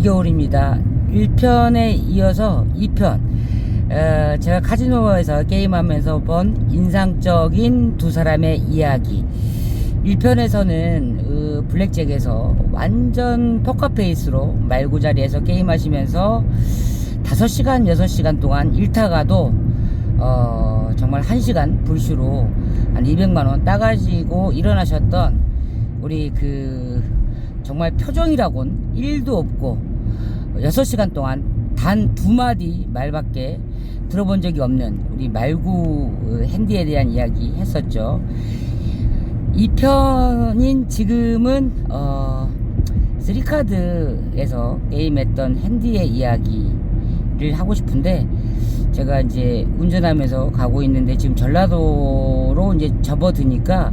이겨울입니다. 1편에 이어서 2편, 제가 카지노에서 게임하면서 본 인상적인 두 사람의 이야기. 1편에서는 블랙잭에서 완전 포커페이스로 말구자리에서 게임하시면서 5시간 6시간 동안 일타가도 정말 1시간 불슈로 한 200만원 따가지고 일어나셨던 우리 정말 표정이라곤 1도 없고 6시간 동안 단 2마디 말밖에 들어본 적이 없는 우리 말구 핸디에 대한 이야기 했었죠. 2편인 지금은 3카드에서 게임했던 핸디의 이야기를 하고 싶은데, 제가 이제 운전하면서 가고 있는데 지금 전라도로 이제 접어드니까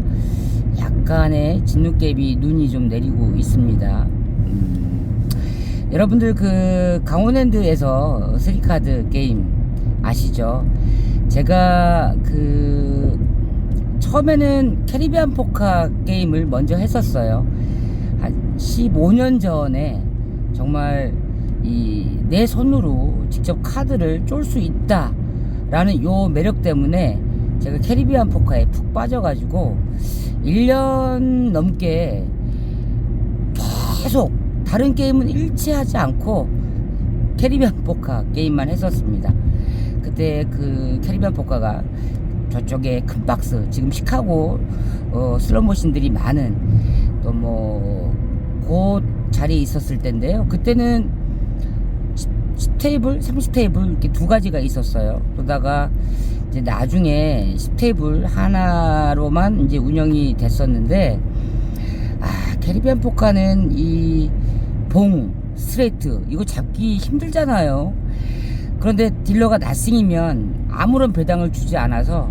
약간의 진눈깨비 눈이 좀 내리고 있습니다. 여러분들 강원랜드에서 3카드 게임 아시죠? 제가 처음에는 캐리비안 포카 게임을 먼저 했었어요. 한 15년 전에 정말 내 손으로 직접 카드를 쫄 수 있다 라는 요 매력 때문에 제가 캐리비안 포카에 푹 빠져가지고 1년 넘게 계속 다른 게임은 일치하지 않고 캐리비안 포카 게임만 했었습니다. 그때 캐리비안 포카가 저쪽에 큰 박스, 지금 시카고 슬롯머신들이 많은 또 그 자리에 있었을 때인데요. 그때는 10테이블, 30테이블 이렇게 두 가지가 있었어요. 그러다가 이제 나중에 10테이블 하나로만 이제 운영이 됐었는데, 캐리비안 포카는 이 봉, 스트레이트 이거 잡기 힘들잖아요. 그런데 딜러가 나싱이면 아무런 배당을 주지 않아서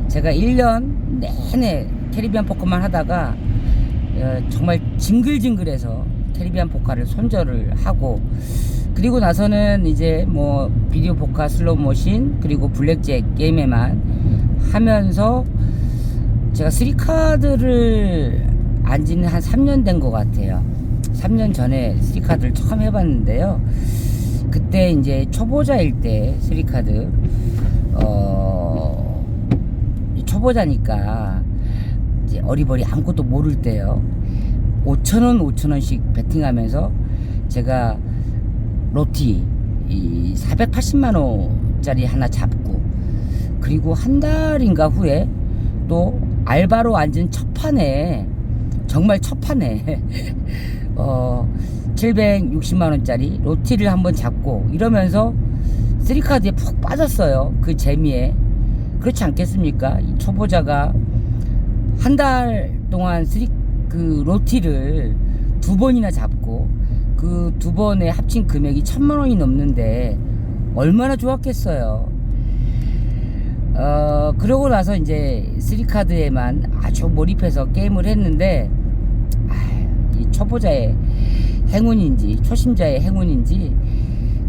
제가 1년 내내 캐리비안 포카만 하다가 정말 징글징글해서 캐리비안 포카를 손절을 하고, 그리고 나서는 이제 비디오 포카, 슬롯머신 그리고 블랙잭 게임에만 하면서 제가 3카드를 안 지는 한 3년 된 것 같아요. 3년 전에 3카드를 처음 해봤는데요. 그때 이제 초보자일 때 3카드 초보자니까 이제 어리버리 아무것도 모를 때요. 5,000원 5,000원씩 베팅하면서 제가 로티 480만원짜리 하나 잡고, 그리고 한 달인가 후에 또 알바로 앉은 첫 판에, 정말 첫 판에 760만원짜리 로티를 한번 잡고, 이러면서 3카드에 푹 빠졌어요. 그 재미에. 그렇지 않겠습니까? 이 초보자가 한 달 동안 로티를 2번이나 잡고 그 2번에 합친 금액이 1,000만원이 넘는데 얼마나 좋았겠어요. 그러고 나서 이제 3카드에만 아주 몰입해서 게임을 했는데, 이 초보자의 행운인지 초심자의 행운인지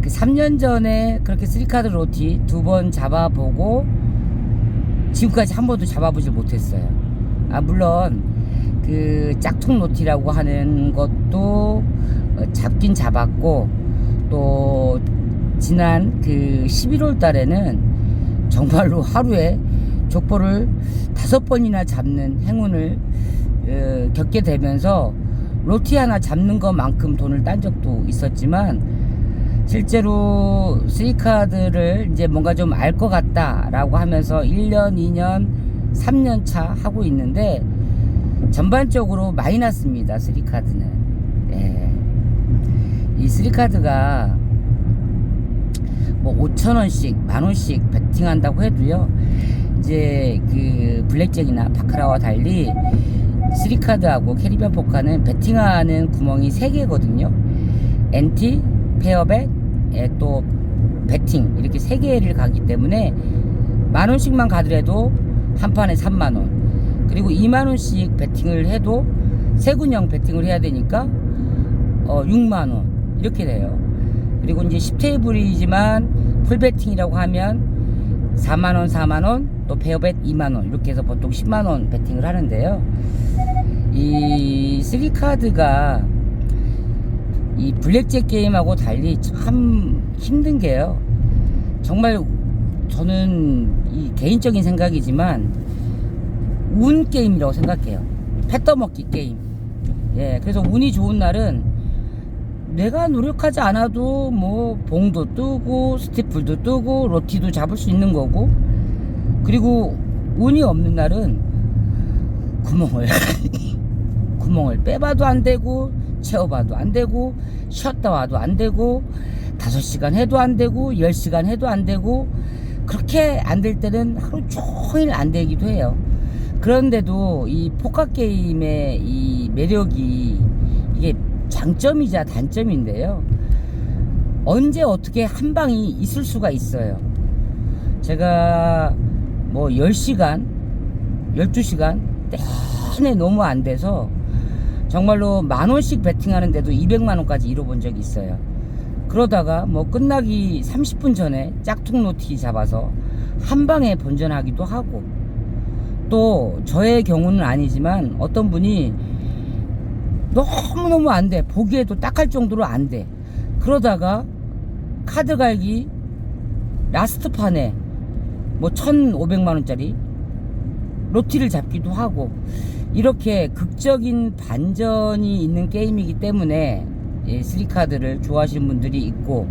3년 전에 그렇게 3카드 로티 2번 잡아보고 지금까지 한 번도 잡아보질 못했어요. 물론 짝퉁 로티라고 하는 것도 잡긴 잡았고, 또 지난 11월 달에는 정말로 하루에 족보를 5번이나 잡는 행운을 겪게 되면서 로티 하나 잡는 것만큼 돈을 딴 적도 있었지만, 실제로 3카드를 이제 뭔가 좀 알 것 같다라고 하면서 1년, 2년, 3년 차 하고 있는데 전반적으로 마이너스입니다. 3카드는. 이 3카드가 5,000원씩, 10,000원씩 베팅한다고 해도요, 이제 블랙잭이나 바카라와 달리 3카드하고 캐리비안 포카는 베팅하는 구멍이 3개거든요. 엔티, 페어백, 또 베팅, 이렇게 3개를 가기 때문에 10,000원씩만 가더라도 한 판에 3만원, 그리고 20,000원씩 베팅을 해도 세군형 베팅을 해야 되니까 6만원 이렇게 돼요. 그리고 이제 10테이블이지만 풀베팅이라고 하면 4만원 4만원, 또 페어백 2만원, 이렇게 해서 보통 10만원 베팅을 하는데요. 이 3카드가 이 블랙잭 게임하고 달리 참 힘든 게요. 정말 저는 이 개인적인 생각이지만 운 게임이라고 생각해요. 패 떠먹기 게임. 예, 그래서 운이 좋은 날은 내가 노력하지 않아도 뭐 봉도 뜨고 스티플도 뜨고 로티도 잡을 수 있는 거고, 그리고 운이 없는 날은 구멍을 빼봐도 안 되고 채워봐도 안 되고 쉬었다 와도 안 되고 5시간 해도 안 되고 10시간 해도 안 되고, 그렇게 안 될 때는 하루 종일 안 되기도 해요. 그런데도 이 포커 게임의 이 매력이, 이게 장점이자 단점인데요, 언제 어떻게 한 방이 있을 수가 있어요. 제가 뭐 10시간 12시간 내내 너무 안 돼서 정말로 10,000원씩 베팅하는데도 200만원까지 잃어본 적이 있어요. 그러다가 뭐 끝나기 30분 전에 짝퉁 로티 잡아서 한 방에 본전하기도 하고, 또 저의 경우는 아니지만 어떤 분이 너무너무 안 돼, 보기에도 딱할 정도로 안 돼, 그러다가 카드 갈기 라스트 판에 뭐 1,500만원짜리 로티를 잡기도 하고, 이렇게 극적인 반전이 있는 게임이기 때문에 3카드를 좋아하시는 분들이 있고,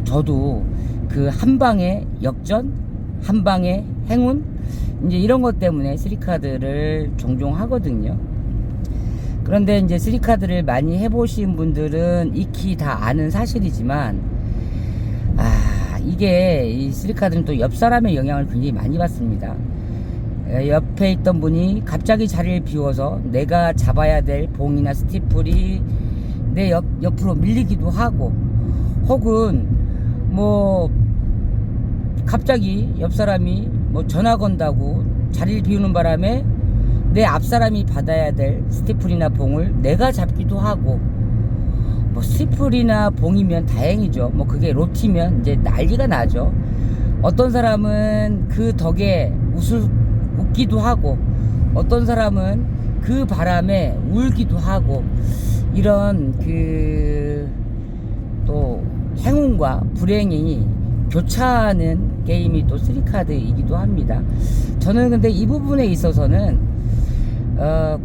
저도 그 한방의 역전, 한방의 행운, 이제 이런 것 때문에 3카드를 종종 하거든요. 그런데 이제 3카드를 많이 해보신 분들은 익히 다 아는 사실이지만, 이게 이 3카드는 또 옆 사람의 영향을 굉장히 많이 받습니다. 옆에 있던 분이 갑자기 자리를 비워서 내가 잡아야 될 봉이나 스티플이 내 옆으로 밀리기도 하고, 혹은 뭐 갑자기 옆 사람이 뭐 전화 건다고 자리를 비우는 바람에 내 앞 사람이 받아야 될 스티플이나 봉을 내가 잡기도 하고, 뭐 스티플이나 봉이면 다행이죠. 뭐 그게 로티면 이제 난리가 나죠. 어떤 사람은 그 덕에 웃기도 하고, 어떤 사람은 그 바람에 울기도 하고, 이런 또 행운과 불행이 교차하는 게임이 또 3카드이기도 합니다. 저는 근데 이 부분에 있어서는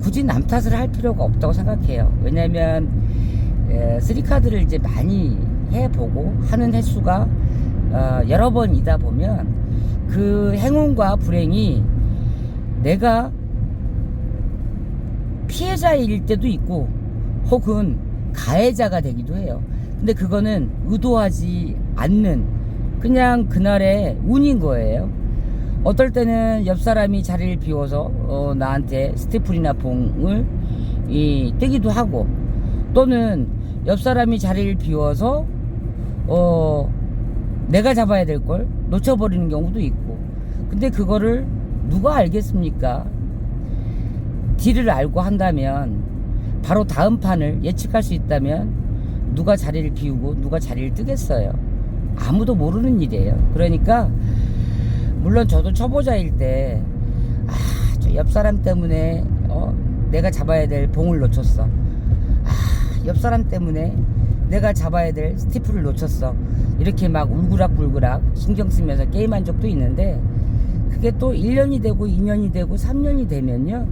굳이 남 탓을 할 필요가 없다고 생각해요. 왜냐면 3카드를 이제 많이 해보고 하는 횟수가 여러 번이다 보면 그 행운과 불행이 내가 피해자일 때도 있고 혹은 가해자가 되기도 해요. 근데 그거는 의도하지 않는 그냥 그날의 운인 거예요. 어떨 때는 옆 사람이 자리를 비워서 나한테 스티플이나 봉을 뜨기도 하고, 또는 옆 사람이 자리를 비워서 내가 잡아야 될 걸 놓쳐버리는 경우도 있고. 근데 그거를 누가 알겠습니까? 딜을 알고 한다면, 바로 다음 판을 예측할 수 있다면 누가 자리를 비우고 누가 자리를 뜨겠어요? 아무도 모르는 일이에요. 그러니까 물론 저도 초보자일 때 저 옆 사람 때문에 내가 잡아야 될 봉을 놓쳤어, 옆 사람 때문에 내가 잡아야 될 스티플을 놓쳤어, 이렇게 막 울그락불그락 신경 쓰면서 게임한 적도 있는데, 그게 또 1년이 되고 2년이 되고 3년이 되면요,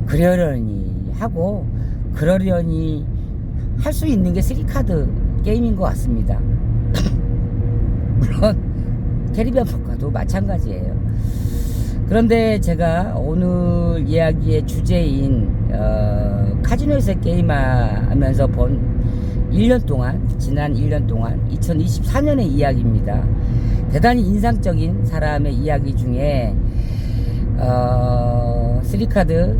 그러려니 하고 그러려니 할 수 있는 게 3카드 게임인 것 같습니다. 물론 캐리비안 포커도 마찬가지예요. 그런데 제가 오늘 이야기의 주제인 카지노에서 게임하면서 본 1년 동안, 지난 1년 동안 2024년의 이야기입니다. 대단히 인상적인 사람의 이야기 중에 3카드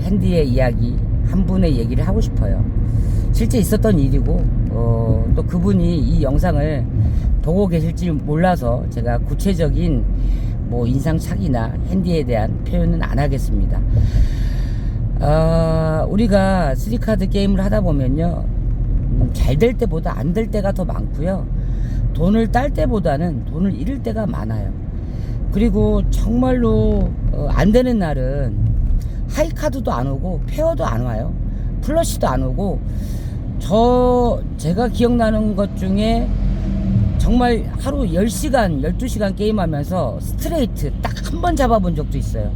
핸디의 이야기 한 분의 얘기를 하고 싶어요. 실제 있었던 일이고 또 그분이 이 영상을 보고 계실지 몰라서 제가 구체적인 뭐 인상착의나 핸디에 대한 표현은 안 하겠습니다. 우리가 3카드 게임을 하다 보면요, 잘 될 때보다 안 될 때가 더 많고요, 돈을 딸 때보다는 돈을 잃을 때가 많아요. 그리고 정말로 안 되는 날은 하이카드도 안 오고 페어도 안 와요. 플러시도 안 오고 제가 기억나는 것 중에 정말 하루 10시간, 12시간 게임하면서 스트레이트 딱 한 번 잡아본 적도 있어요.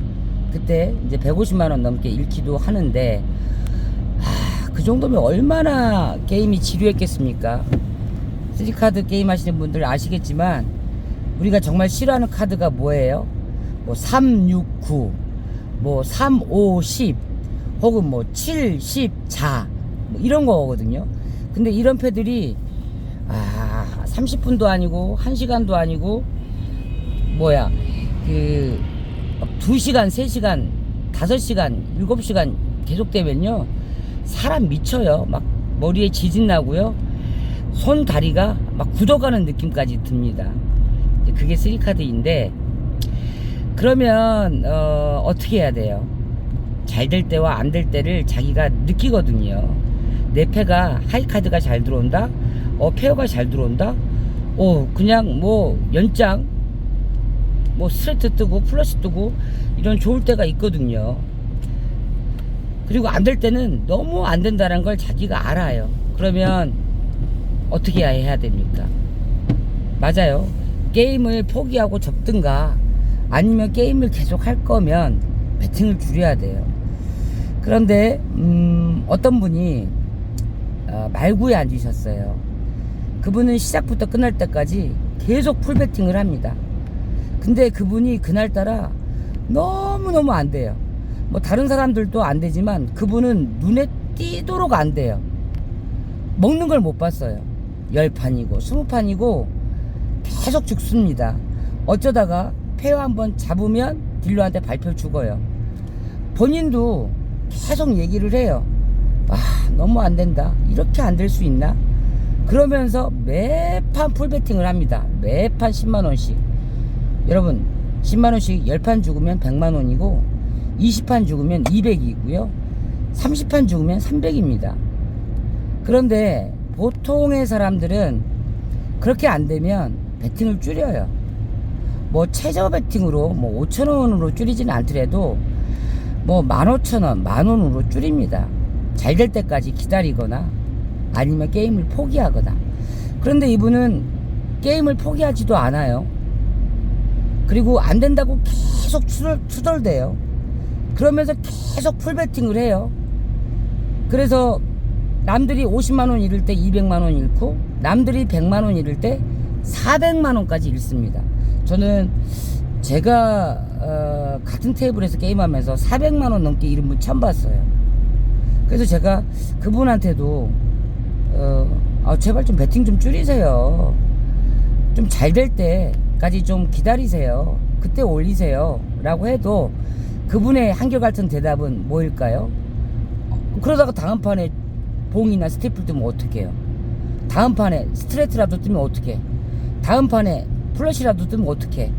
그때 이제 150만원 넘게 잃기도 하는데, 그 정도면 얼마나 게임이 지루했겠습니까? 3카드 게임 하시는 분들 아시겠지만, 우리가 정말 싫어하는 카드가 뭐예요? 뭐 3, 6, 9, 뭐 3, 5, 10, 혹은 뭐 7, 10, 4, 뭐 이런 거거든요. 근데 이런 패들이 30분도 아니고 1시간도 아니고 2시간, 3시간, 5시간, 7시간 계속되면요, 사람 미쳐요. 막 머리에 지진 나고요, 손 다리가 막 굳어가는 느낌까지 듭니다. 그게 3카드인데, 그러면 어떻게 해야 돼요? 잘 될 때와 안 될 때를 자기가 느끼거든요. 내 패가 하이카드가 잘 들어온다, 페어가 잘 들어온다, 그냥 뭐 연장, 뭐 스트레이트 뜨고 플러시 뜨고 이런 좋을 때가 있거든요. 그리고 안 될 때는 너무 안 된다는 걸 자기가 알아요. 그러면 어떻게 해야 됩니까? 맞아요. 게임을 포기하고 접든가, 아니면 게임을 계속 할 거면 배팅을 줄여야 돼요. 그런데 어떤 분이 말구에 앉으셨어요. 그분은 시작부터 끝날 때까지 계속 풀배팅을 합니다. 근데 그분이 그날따라 너무너무 안 돼요. 뭐 다른 사람들도 안 되지만 그분은 눈에 띄도록 안 돼요. 먹는 걸 못 봤어요. 10판이고 20판이고 계속 죽습니다. 어쩌다가 페어 한번 잡으면 딜러한테 발표 죽어요. 본인도 계속 얘기를 해요. 너무 안 된다. 이렇게 안 될 수 있나? 그러면서 매판 풀배팅을 합니다. 매판 10만원씩. 여러분, 10만원씩 10판 죽으면 100만원이고, 20판 죽으면 200이고요, 30판 죽으면 300입니다. 그런데 보통의 사람들은 그렇게 안 되면 배팅을 줄여요. 뭐 최저 배팅으로 뭐 5,000원으로 줄이지는 않더라도 뭐 15,000원, 10,000원으로 줄입니다. 잘 될 때까지 기다리거나 아니면 게임을 포기하거나. 그런데 이분은 게임을 포기하지도 않아요. 그리고 안 된다고 계속 투덜대요. 그러면서 계속 풀배팅을 해요. 그래서 남들이 50만원 잃을 때 200만원 잃고, 남들이 100만원 잃을 때 400만원까지 잃습니다. 저는 제가 같은 테이블에서 게임하면서 400만원 넘게 잃은 분 처음 봤어요. 그래서 제가 그분한테도 제발 좀 배팅 좀 줄이세요. 좀 잘 될 때까지 좀 기다리세요. 그때 올리세요 라고 해도 그분의 한결같은 대답은 뭐일까요? 그러다가 다음 판에 봉이나 스티플 뜨면 어떡해요? 다음 판에 스트레이트라도 뜨면 어떡해? 다음 판에 플러시라도 뜨면 어떡해?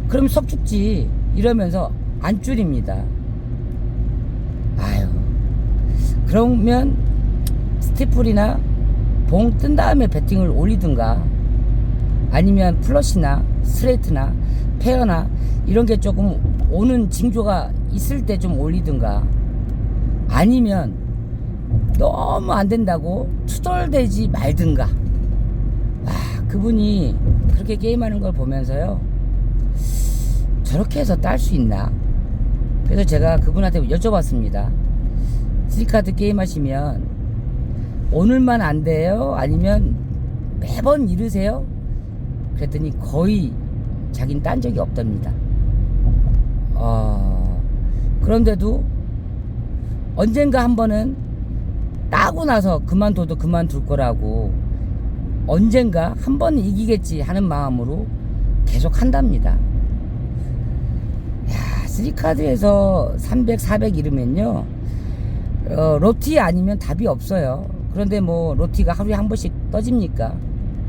그럼 석 죽지 이러면서 안 줄입니다. 그러면 스티플이나 봉 뜬 다음에 배팅을 올리든가, 아니면 플러시나 스트레이트나 페어나 이런 게 조금 오는 징조가 있을 때 좀 올리든가, 아니면 너무 안 된다고 투덜대지 말든가. 그분이 그렇게 게임하는 걸 보면서요, 저렇게 해서 딸 수 있나? 그래서 제가 그분한테 여쭤봤습니다. 3카드 게임 하시면 오늘만 안 돼요? 아니면 매번 잃으세요? 그랬더니 거의 자긴 딴 적이 없답니다. 그런데도 언젠가 한 번은 따고 나서 그만둬도 그만둘 거라고, 언젠가 한 번은 이기겠지 하는 마음으로 계속 한답니다. 3카드에서 300, 400 잃으면요, 로티 아니면 답이 없어요. 그런데 뭐 로티가 하루에 한 번씩 떠집니까?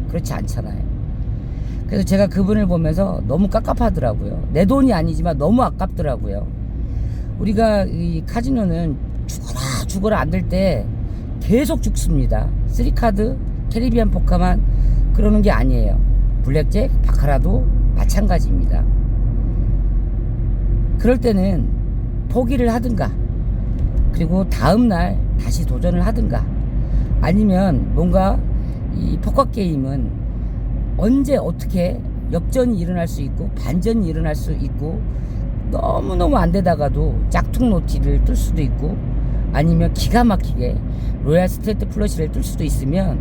그렇지 않잖아요. 그래서 제가 그분을 보면서 너무 깝깝하더라고요. 내 돈이 아니지만 너무 아깝더라고요. 우리가 이 카지노는 죽어라 안 될 때 계속 죽습니다. 3카드, 캐리비안 포카만 그러는 게 아니에요. 블랙잭, 바카라도 마찬가지입니다. 그럴 때는 포기를 하든가, 그리고 다음날 다시 도전을 하든가, 아니면 뭔가 이 포커 게임은 언제 어떻게 역전이 일어날 수 있고 반전이 일어날 수 있고 너무너무 안 되다가도 짝퉁 노티를 뜰 수도 있고 아니면 기가 막히게 로얄 스트레이트 플러시를 뜰 수도 있으면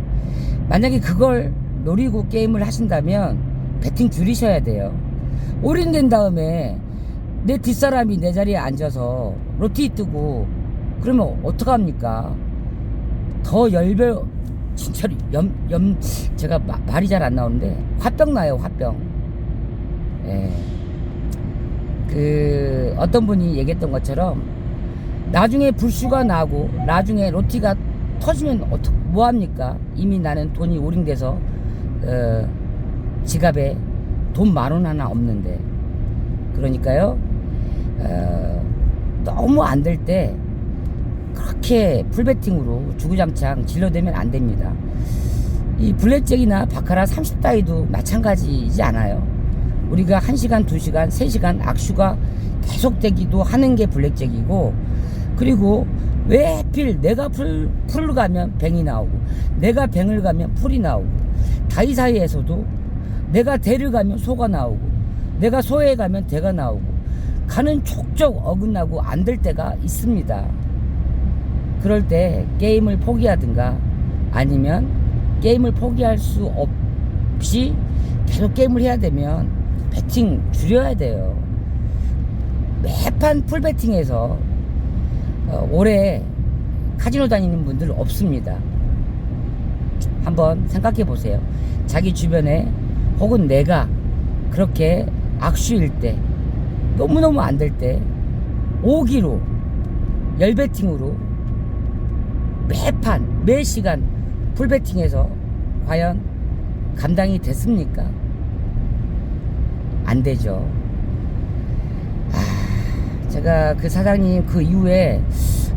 만약에 그걸 노리고 게임을 하신다면 배팅 줄이셔야 돼요. 올인된 다음에 내 뒷사람이 내 자리에 앉아서 로티 뜨고 그러면 어떡합니까? 더 열별 진짜로 제가 말이 잘 안 나오는데 화병 나요. 화병. 예. 그 어떤 분이 얘기했던 것처럼 나중에 불수가 나고 나중에 로티가 터지면 뭐합니까? 이미 나는 돈이 오링돼서 지갑에 돈 10,000원 하나 없는데. 그러니까요 너무 안 될 때 그렇게 풀베팅으로 주구장창 질러대면 안 됩니다. 이 블랙잭이나 바카라 30다이도 마찬가지이지 않아요. 우리가 1시간, 2시간, 3시간 악수가 계속되기도 하는 게 블랙잭이고, 그리고 왜 하필 내가 풀을 가면 뱅이 나오고 내가 뱅을 가면 풀이 나오고, 다이 사이에서도 내가 대를 가면 소가 나오고 내가 소에 가면 대가 나오고 가는 족족 어긋나고 안 될 때가 있습니다. 그럴 때 게임을 포기하든가 아니면 게임을 포기할 수 없이 계속 게임을 해야 되면 배팅 줄여야 돼요. 매판 풀배팅에서 올해 카지노 다니는 분들 없습니다. 한번 생각해 보세요. 자기 주변에 혹은 내가 그렇게 악수일 때 너무너무 안 될 때 오기로 열배팅으로 매판 매시간 풀배팅해서 과연 감당이 됐습니까? 안 되죠. 제가 그 사장님 그 이후에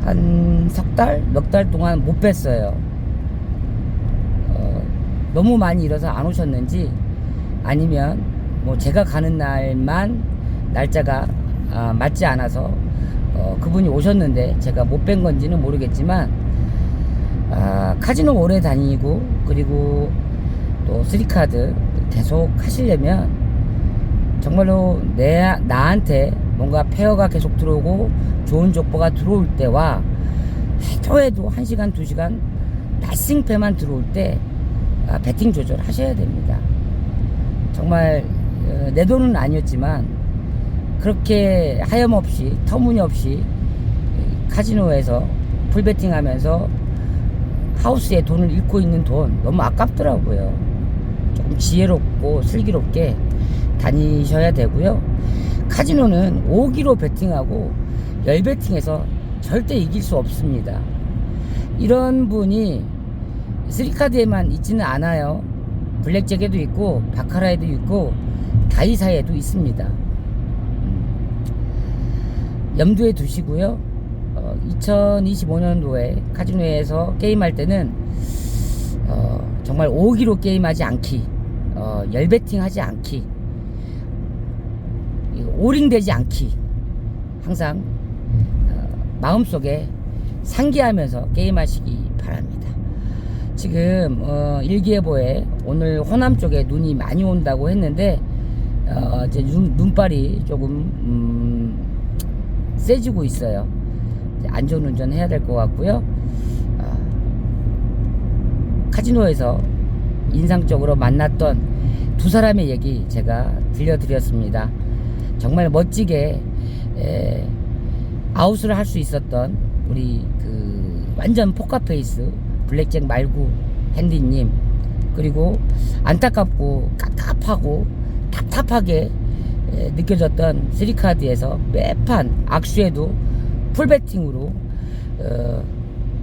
한 석 달? 몇 달 동안 못 뵀어요. 너무 많이 일어서 안 오셨는지 아니면 뭐 제가 가는 날만 날짜가 맞지 않아서 그분이 오셨는데 제가 못 뵌 건지는 모르겠지만 카지노 오래 다니고 그리고 또 3카드 계속 하시려면 정말로 나한테 뭔가 페어가 계속 들어오고 좋은 족보가 들어올 때와 해도 1시간 2시간 나싱패만 들어올 때 배팅 조절 하셔야 됩니다. 정말 내 돈은 아니었지만 그렇게 하염없이 터무니없이 카지노에서 풀배팅 하면서 하우스에 돈을 잃고 있는 돈 너무 아깝더라고요. 조금 지혜롭고 슬기롭게 다니셔야 되고요. 카지노는 5기로 배팅하고 열배팅해서 절대 이길 수 없습니다. 이런 분이 3카드에만 있지는 않아요. 블랙잭에도 있고 바카라에도 있고 다이사에도 있습니다. 염두에 두시고요. 2025년도에 카지노에서 게임할 때는 정말 5기로 게임하지 않기, 열배팅 하지 않기, 오링되지 않기, 항상 마음속에 상기하면서 게임하시기 바랍니다. 지금 일기예보에 오늘 호남 쪽에 눈이 많이 온다고 했는데 이제 눈발이 조금 세지고 있어요. 안전운전 해야 될 것 같고요. 카지노에서 인상적으로 만났던 두 사람의 얘기 제가 들려드렸습니다. 정말 멋지게 아웃을 할 수 있었던 우리 그 완전 포카페이스 블랙잭 말구 핸디님, 그리고 안타깝고 깝깝하고 답답하게 느껴졌던 3카드에서 매판 악수에도 풀배팅으로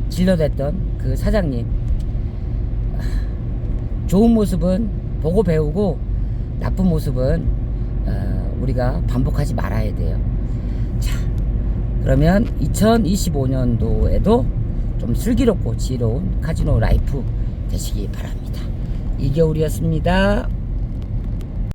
질러댔던 그 사장님, 좋은 모습은 보고 배우고 나쁜 모습은 우리가 반복하지 말아야 돼요. 자, 그러면 2025년도에도 좀 슬기롭고 지혜로운 카지노 라이프 되시기 바랍니다. 이겨울이었습니다.